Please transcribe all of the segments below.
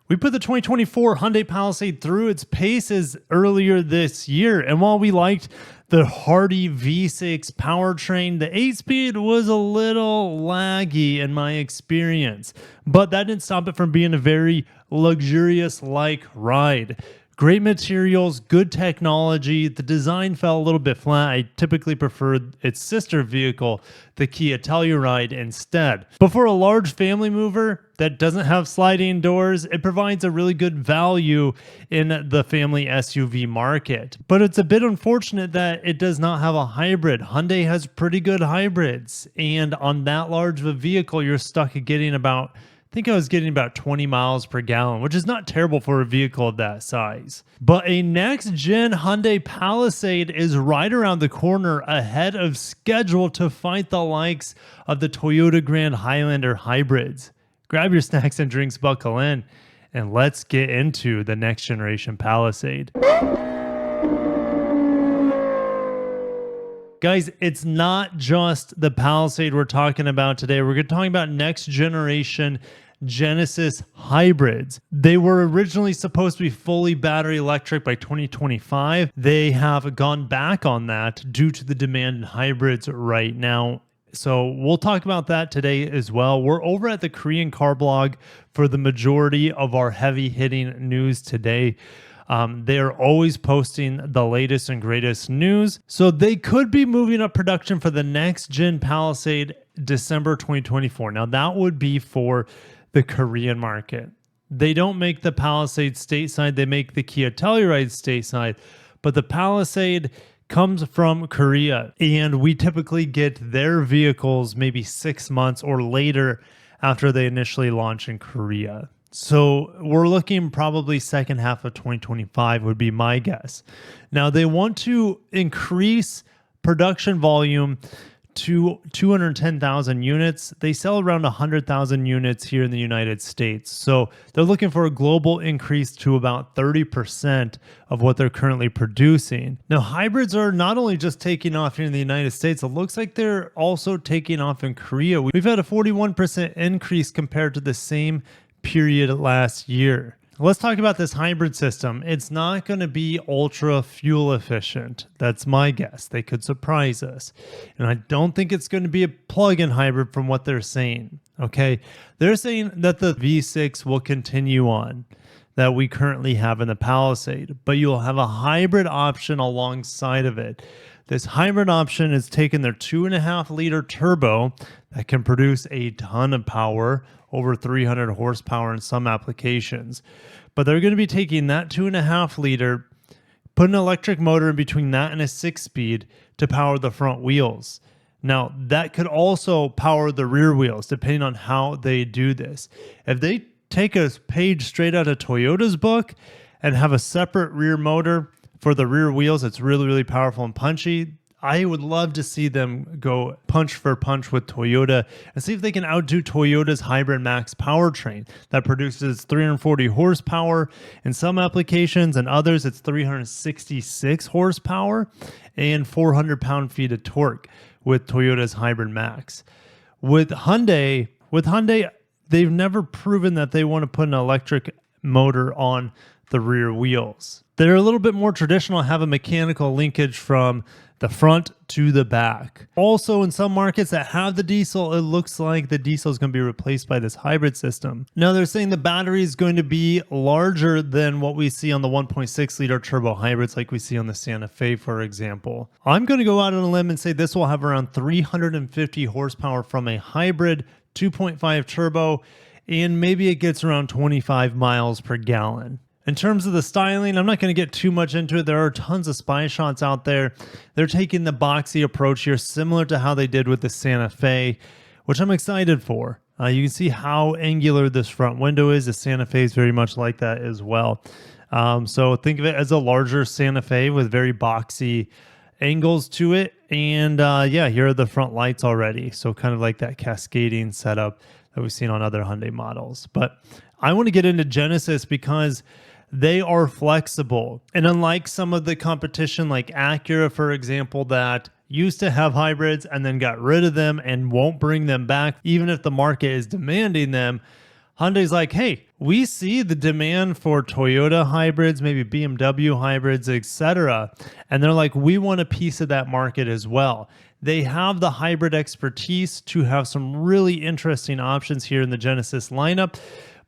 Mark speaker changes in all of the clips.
Speaker 1: We put the 2024 Hyundai Palisade through its paces earlier this year, and while we liked the hardy V6 powertrain, the 8-speed was a little laggy in my experience, but that didn't stop it from being a very luxurious-like ride. Great materials, good technology. The design fell a little bit flat. I typically prefer its sister vehicle, the Kia Telluride, instead. But for a large family mover that doesn't have sliding doors, it provides a really good value in the family SUV market. But it's a bit unfortunate that it does not have a hybrid. Hyundai has pretty good hybrids, and on that large of a vehicle, you're stuck at getting about, I think I was getting about 20 miles per gallon, which is not terrible for a vehicle of that size. But a next-gen Hyundai Palisade is right around the corner ahead of schedule to fight the likes of the Toyota Grand Highlander hybrids. Grab your snacks and drinks, buckle in, and let's get into the next-generation Palisade. Guys, it's not just the Palisade we're talking about today. We're going to talk about next-generation Genesis hybrids. They were originally supposed to be fully battery electric by 2025. They have gone back on that due to the demand in hybrids right now. So we'll talk about that today as well. We're over at the Korean car blog for the majority of our heavy hitting news today. They are always posting the latest and greatest news. So they could be moving up production for the next gen Palisade December 2024. Now that would be for the Korean market. They don't make the Palisade stateside. They make the Kia Telluride stateside, but the Palisade comes from Korea, and we typically get their vehicles maybe 6 months or later after they initially launch in Korea. So we're looking probably second half of 2025 would be my guess. Now they want to increase production volume to 210,000 units. They sell around 100,000 units here in the United States. So they're looking for a global increase to about 30% of what they're currently producing. Now, hybrids are not only just taking off here in the United States, it looks like they're also taking off in Korea. We've had a 41% increase compared to the same period last year. Let's talk about this hybrid system. It's not going to be ultra fuel efficient. That's my guess. They could surprise us. And I don't think it's going to be a plug-in hybrid from what they're saying. Okay. They're saying that the V6 will continue on that we currently have in the Palisade, but you'll have a hybrid option alongside of it. This hybrid option is taking their 2.5-liter turbo that can produce a ton of power, over 300 horsepower in some applications. But they're going to be taking that 2.5-liter, put an electric motor in between that and a 6-speed to power the front wheels. Now, that could also power the rear wheels, depending on how they do this. If they take a page straight out of Toyota's book and have a separate rear motor for the rear wheels, it's really, really powerful and punchy. I would love to see them go punch for punch with Toyota and see if they can outdo Toyota's Hybrid Max powertrain that produces 340 horsepower in some applications, and others it's 366 horsepower and 400 pound-feet of torque with Toyota's Hybrid Max. With Hyundai, they've never proven that they want to put an electric motor on the rear wheels. They're a little bit more traditional, have a mechanical linkage from the front to the back. Also, in some markets that have the diesel, it looks like the diesel is going to be replaced by this hybrid system. Now, they're saying the battery is going to be larger than what we see on the 1.6-liter turbo hybrids like we see on the Santa Fe, for example. I'm going to go out on a limb and say this will have around 350 horsepower from a hybrid 2.5 turbo, and maybe it gets around 25 miles per gallon. In terms of the styling, I'm not going to get too much into it. There are tons of spy shots out there. They're taking the boxy approach here, similar to how they did with the Santa Fe, which I'm excited for. You can see how angular this front window is. The Santa Fe is very much like that as well. So think of it as a larger Santa Fe with very boxy angles to it. And yeah, here are the front lights already. So kind of like that cascading setup that we've seen on other Hyundai models. But I want to get into Genesis because they are flexible. And unlike some of the competition like Acura, for example, that used to have hybrids and then got rid of them and won't bring them back, even if the market is demanding them, Hyundai's like, hey, we see the demand for Toyota hybrids, maybe BMW hybrids, etc. And they're like, we want a piece of that market as well. They have the hybrid expertise to have some really interesting options here in the Genesis lineup.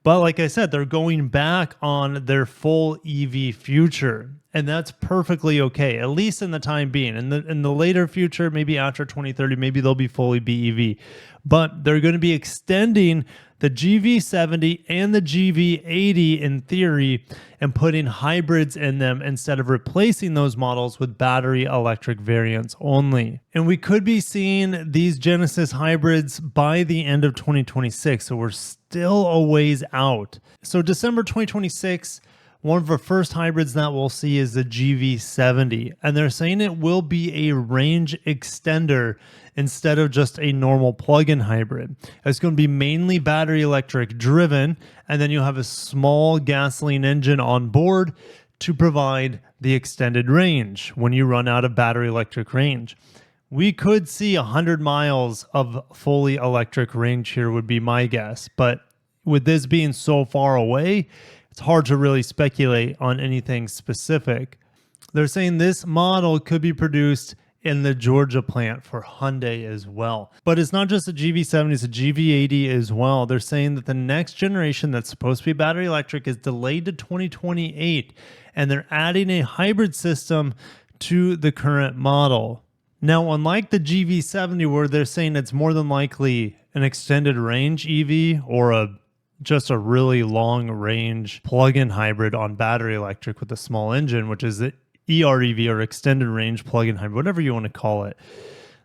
Speaker 1: But like I said, they're going back on their full EV future. And that's perfectly okay, at least in the time being. In the later future, maybe after 2030, maybe they'll be fully BEV. But they're going to be extending the GV70 and the GV80 in theory and putting hybrids in them instead of replacing those models with battery electric variants only. And we could be seeing these Genesis hybrids by the end of 2026. So we're still a ways out. So December 2026, one of the first hybrids that we'll see is the GV70, and they're saying it will be a range extender instead of just a normal plug-in hybrid. It's going to be mainly battery electric driven, and then you'll have a small gasoline engine on board to provide the extended range when you run out of battery electric range. We could see 100 miles of fully electric range here would be my guess, but with this being so far away, it's hard to really speculate on anything specific. They're saying this model could be produced in the Georgia plant for Hyundai as well. But it's not just a GV70, it's a GV80 as well. They're saying that the next generation that's supposed to be battery electric is delayed to 2028, and they're adding a hybrid system to the current model. Now, unlike the GV70, where they're saying it's more than likely an extended range EV or just a really long range plug-in hybrid on battery electric with a small engine, which is the EREV or extended range plug-in hybrid, whatever you want to call it.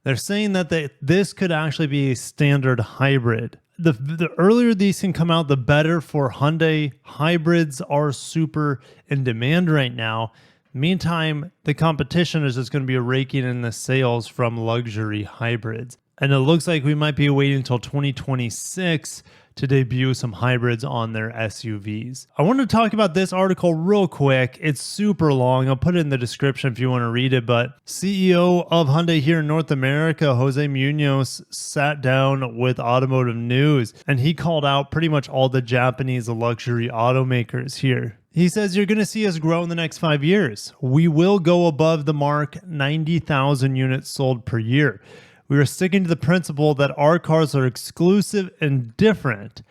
Speaker 1: They're saying that this could actually be a standard hybrid. The earlier these can come out, the better for Hyundai. Hybrids are super in demand right now. Meantime, the competition is just going to be raking in the sales from luxury hybrids. And it looks like we might be waiting until 2026 to debut some hybrids on their SUVs. I want to talk about this article real quick. It's super long. I'll put it in the description if you want to read it. But CEO of Hyundai here in North America, Jose Munoz, sat down with Automotive News, and he called out pretty much all the Japanese luxury automakers here. He says, you're going to see us grow in the next 5 years. We will go above the mark 90,000 units sold per year. We are sticking to the principle that our cars are exclusive and different.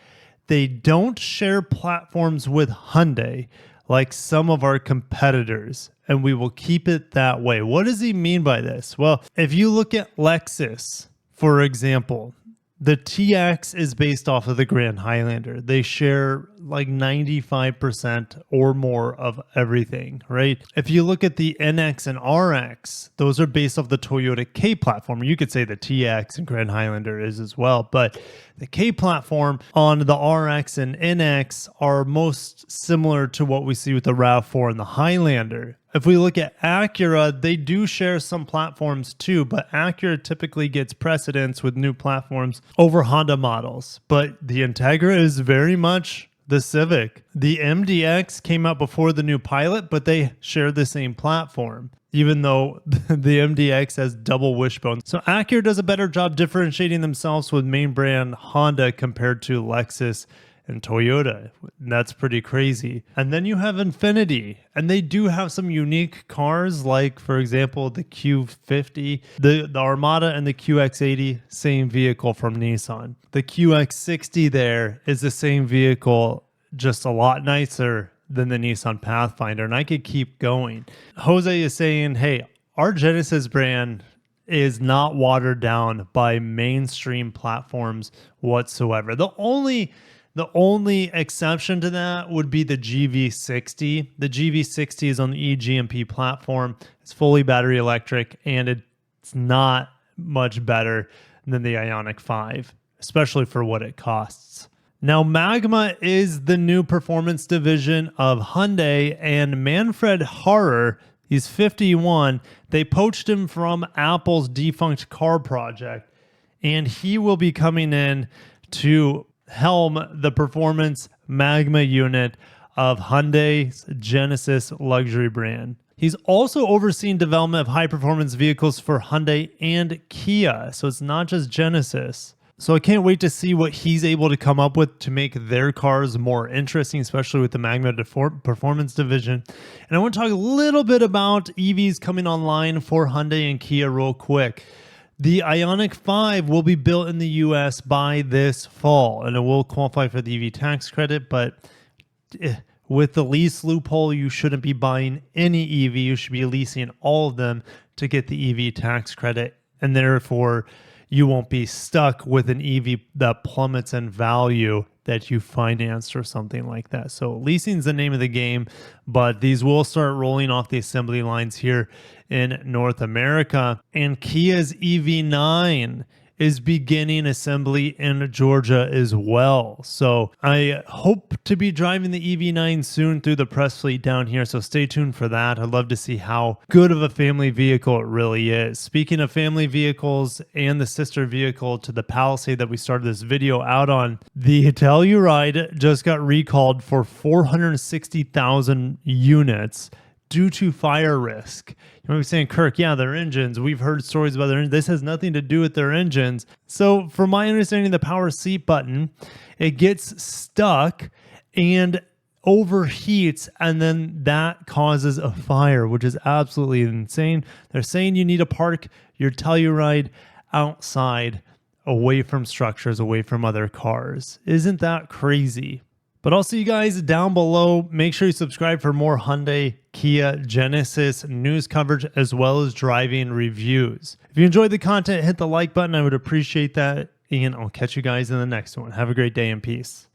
Speaker 1: They don't share platforms with Hyundai like some of our competitors, and we will keep it that way. What does he mean by this? Well, if you look at Lexus, for example, the TX is based off of the Grand Highlander. They share like 95% or more of everything, right? If you look at the NX and RX, those are based off the Toyota K platform. You could say the TX and Grand Highlander is as well, but the K platform on the RX and NX are most similar to what we see with the RAV4 and the Highlander. If we look at Acura, they do share some platforms too, but Acura typically gets precedence with new platforms over Honda models. But the Integra is very much the Civic. The MDX came out before the new Pilot, but they share the same platform, even though the MDX has double wishbone. So Acura does a better job differentiating themselves with main brand Honda compared to Lexus and Toyota. That's pretty crazy. And then you have Infiniti, and they do have some unique cars, like for example the Q50, the Armada, and the QX80, same vehicle from Nissan. The QX60 there is the same vehicle, just a lot nicer than the Nissan Pathfinder, and I could keep going. Jose is saying, hey, our Genesis brand is not watered down by mainstream platforms whatsoever. The only exception to that would be the GV60. The GV60 is on the eGMP platform. It's fully battery electric, and it's not much better than the Ioniq 5, especially for what it costs. Now, Magma is the new performance division of Hyundai, and Manfred Harrer, he's 51. They poached him from Apple's defunct car project, and he will be coming in to helm the performance Magma unit of Hyundai's Genesis luxury brand. He's also overseen development of high-performance vehicles for Hyundai and Kia, so it's not just Genesis. So I can't wait to see what he's able to come up with to make their cars more interesting, especially with the Magna Performance division. And I want to talk a little bit about EVs coming online for Hyundai and Kia real quick. The Ioniq 5 will be built in the US by this fall, and it will qualify for the EV tax credit, but with the lease loophole, you shouldn't be buying any EV. You should be leasing all of them to get the EV tax credit, and therefore you won't be stuck with an EV that plummets in value that you financed or something like that. So leasing is the name of the game, but these will start rolling off the assembly lines here in North America. And Kia's EV9 is beginning assembly in Georgia as well. So I hope to be driving the EV9 soon through the press fleet down here. So stay tuned for that. I'd love to see how good of a family vehicle it really is. Speaking of family vehicles and the sister vehicle to the Palisade that we started this video out on, the Telluride just got recalled for 460,000 units due to fire risk. You might be saying, Kirk, yeah, their engines. We've heard stories about their engines. This has nothing to do with their engines. So from my understanding, the power seat button, it gets stuck and overheats, and then that causes a fire, which is absolutely insane. They're saying you need to park your Telluride outside, away from structures, away from other cars. Isn't that crazy? But I'll see you guys down below. Make sure you subscribe for more Hyundai, Kia, Genesis news coverage, as well as driving reviews. If you enjoyed the content, hit the like button. I would appreciate that. And I'll catch you guys in the next one. Have a great day and peace.